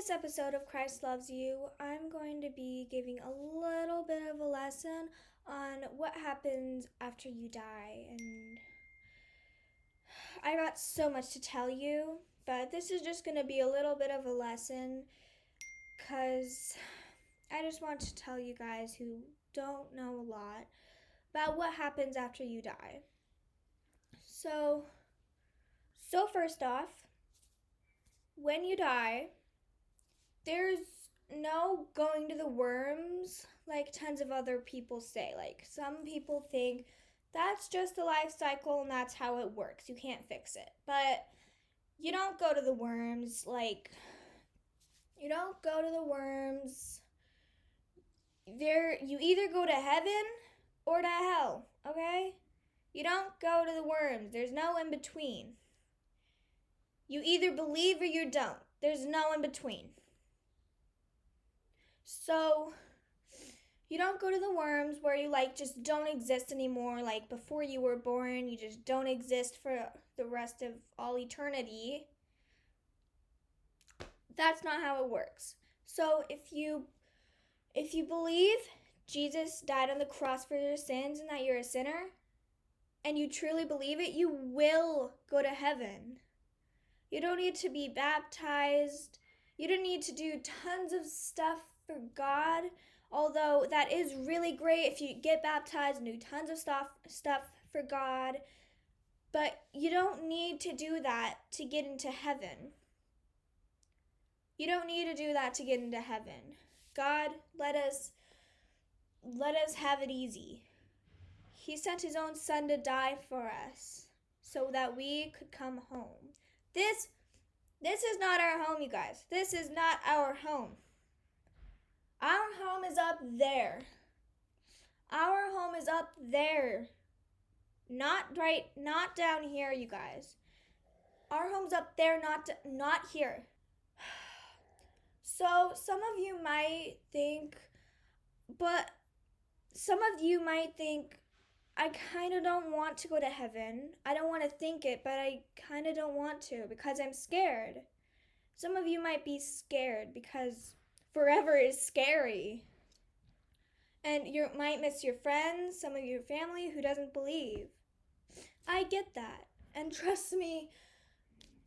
this episode of Christ Loves You, I'm going to be giving a little bit of a lesson on what happens after you die. And I got so much to tell you, but this is just going to be a little bit of a lesson because I just want to tell you guys who don't know a lot about what happens after you die. So first off, when you die, there's no going to the worms like tons of other people say. Like, some people think that's just the life cycle and that's how it works. You can't fix it. But you don't go to the worms. You don't go to the worms. You either go to heaven or to hell, okay? You don't go to the worms. There's no in between. You either believe or you don't. There's no in between. So, you don't go to the worms where you just don't exist anymore. Like, before you were born, you just don't exist for the rest of all eternity. That's not how it works. So, if you believe Jesus died on the cross for your sins and that you're a sinner, and you truly believe it, you will go to heaven. You don't need to be baptized. You don't need to do tons of stuff for God, although that is really great if you get baptized and do tons of stuff for God. But you don't need to do that to get into heaven. You don't need to do that to get into heaven. God, let us have it easy. He sent his own son to die for us so that we could come home. This is not our home, you guys. This is not our home. Our home is up there. Our home is up there. Not down here, you guys. Our home's up there, not here. So some of you might think, I kind of don't want to go to heaven. I don't want to think it, but I kind of don't want to because I'm scared. Some of you might be scared because forever is scary. And you might miss your friends, some of your family who doesn't believe. I get that. And trust me,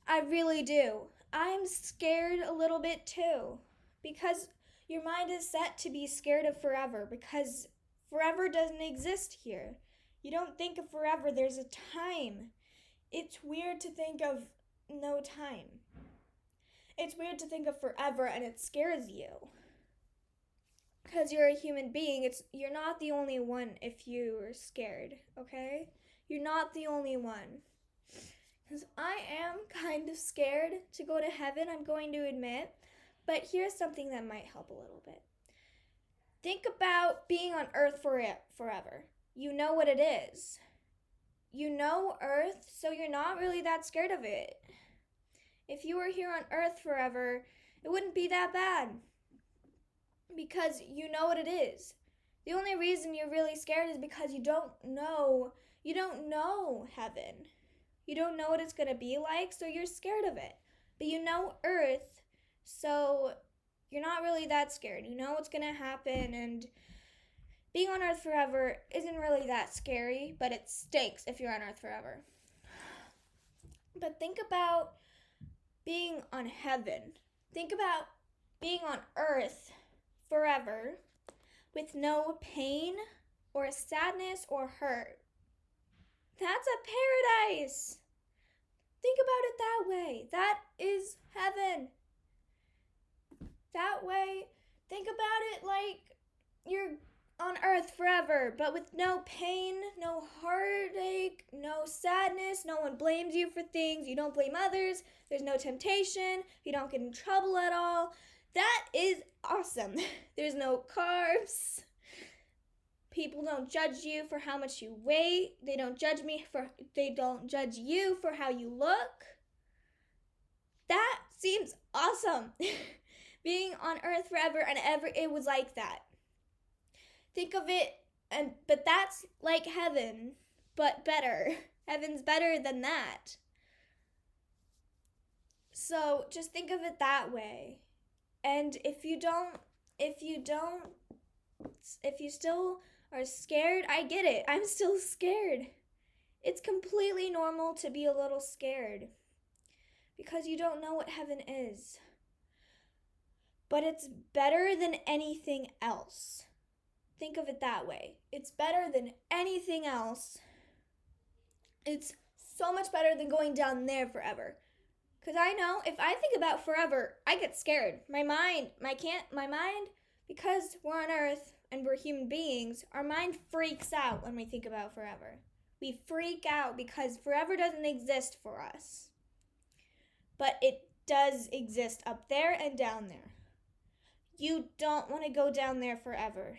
I really do. I'm scared a little bit too. Because your mind is set to be scared of forever. Because forever doesn't exist here. You don't think of forever, there's a time. It's weird to think of no time. It's weird to think of forever and it scares you. Because you're a human being, you're not the only one if you're scared, okay? You're not the only one. Because I am kind of scared to go to heaven, I'm going to admit. But here's something that might help a little bit. Think about being on earth forever. You know what it is. You know earth, so you're not really that scared of it. If you were here on earth forever, it wouldn't be that bad. Because you know what it is. The only reason you're really scared is because you don't know heaven. You don't know what it's going to be like, so you're scared of it. But you know earth, so you're not really that scared. You know what's going to happen, and being on earth forever isn't really that scary, but it stinks if you're on earth forever. But think about being on heaven. Think about being on earth forever with no pain or sadness or hurt. That's a paradise. Think about it that way. That is heaven. That way, think about it like you're on earth forever, but with no pain, no heartache, no sadness. No one blames you for things. You don't blame others. There's no temptation. You don't get in trouble at all. That is awesome. There's no carbs. People don't judge you for how much you weigh. They don't judge you for how you look. That seems awesome. Being on earth forever and ever, it was like that. Think of it, but that's like heaven, but better. Heaven's better than that. So just think of it that way. And if you still are scared, I get it. I'm still scared. It's completely normal to be a little scared because you don't know what heaven is. But it's better than anything else. Think of it that way. It's better than anything else. It's so much better than going down there forever. Because I know if I think about forever, I get scared. My mind, because we're on Earth and we're human beings, our mind freaks out when we think about forever. We freak out because forever doesn't exist for us. But it does exist up there and down there. You don't want to go down there forever.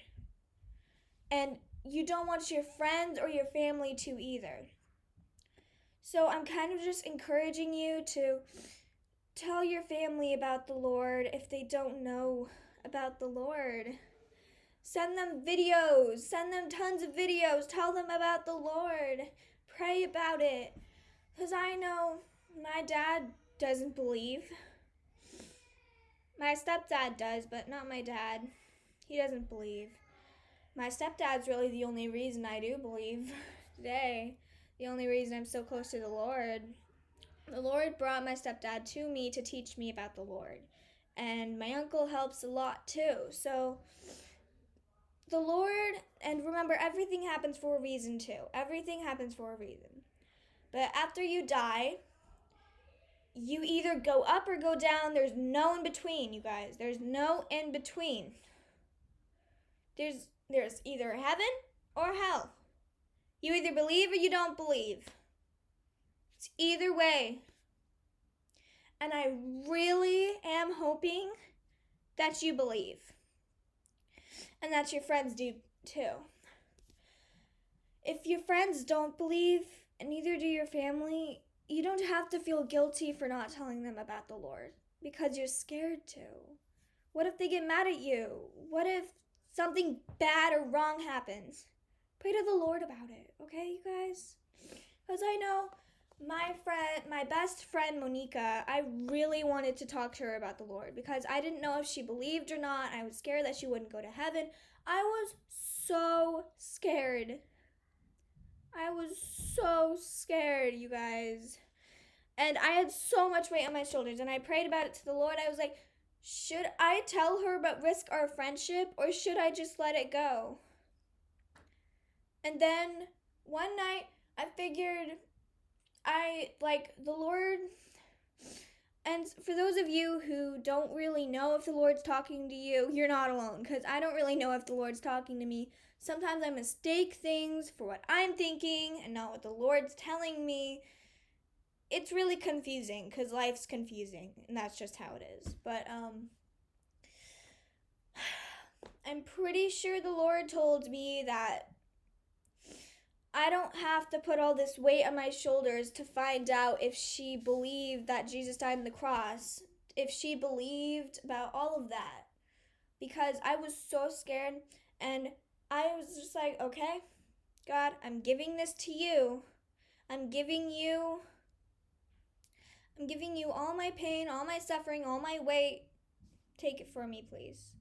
And you don't want your friends or your family to either. So I'm kind of just encouraging you to tell your family about the Lord if they don't know about the Lord. Send them videos. Send them tons of videos. Tell them about the Lord. Pray about it. Because I know my dad doesn't believe. My stepdad does, but not my dad. He doesn't believe. My stepdad's really the only reason I do believe today. The only reason I'm so close to the Lord. The Lord brought my stepdad to me to teach me about the Lord. And my uncle helps a lot too. So the Lord, and remember, everything happens for a reason too. Everything happens for a reason. But after you die, you either go up or go down. There's no in between, you guys. There's no in between. There's either heaven or hell. You either believe or you don't believe. It's either way. And I really am hoping that you believe. And that your friends do too. If your friends don't believe, and neither do your family, you don't have to feel guilty for not telling them about the Lord. Because you're scared to. What if they get mad at you? What if something bad or wrong happens? Pray to the Lord about it, okay, you guys? Because I know my best friend, Monica, I really wanted to talk to her about the Lord because I didn't know if she believed or not. I was scared that she wouldn't go to heaven. I was so scared. I was so scared, you guys. And I had so much weight on my shoulders, and I prayed about it to the Lord. I was like, should I tell her but risk our friendship, or should I just let it go? And then one night, I figured the Lord. And for those of you who don't really know if the Lord's talking to you, you're not alone, because I don't really know if the Lord's talking to me. Sometimes I mistake things for what I'm thinking and not what the Lord's telling me. It's really confusing, because life's confusing, and that's just how it is. But, I'm pretty sure the Lord told me that I don't have to put all this weight on my shoulders to find out if she believed that Jesus died on the cross, if she believed about all of that. Because I was so scared, and I was just like, okay, God, I'm giving this to you. I'm giving you all my pain, all my suffering, all my weight. Take it from me, please.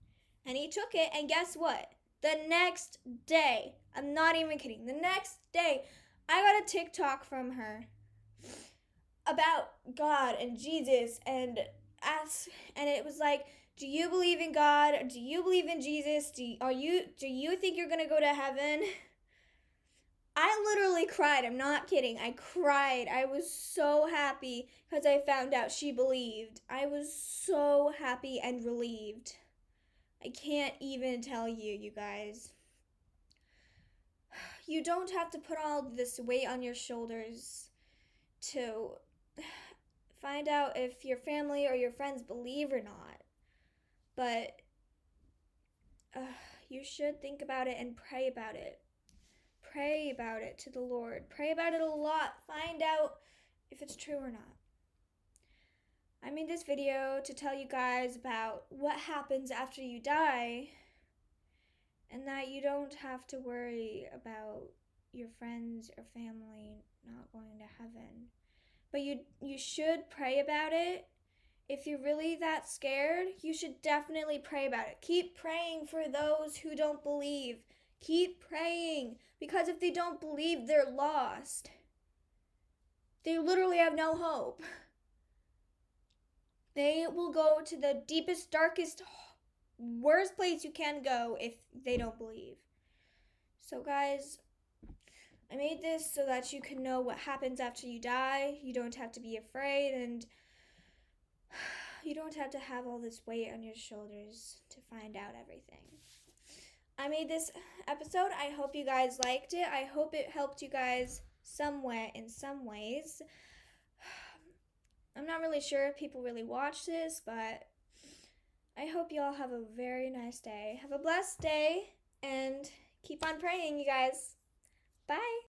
And he took it, and guess what? The next day, I'm not even kidding, the next day, I got a TikTok from her about God and Jesus and it was like, do you believe in God? Do you believe in Jesus? Do you think you're gonna go to heaven? I literally cried. I'm not kidding. I cried. I was so happy because I found out she believed. I was so happy and relieved. I can't even tell you, you guys. You don't have to put all this weight on your shoulders to find out if your family or your friends believe or not. But you should think about it and pray about it. Pray about it to the Lord. Pray about it a lot. Find out if it's true or not. I made this video to tell you guys about what happens after you die, and that you don't have to worry about your friends or family not going to heaven. But you should pray about it, If you're really that scared, you should definitely pray about it. Keep praying for those who don't believe. Keep praying, because if they don't believe, they're lost. They literally have no hope. They will go to the deepest, darkest, worst place you can go if they don't believe. So, guys, I made this so that you can know what happens after you die. You don't have to be afraid, and you don't have to have all this weight on your shoulders to find out everything. I made this episode. I hope you guys liked it. I hope it helped you guys somewhat in some ways. I'm not really sure if people really watch this, but I hope you all have a very nice day. Have a blessed day, and keep on praying, you guys. Bye.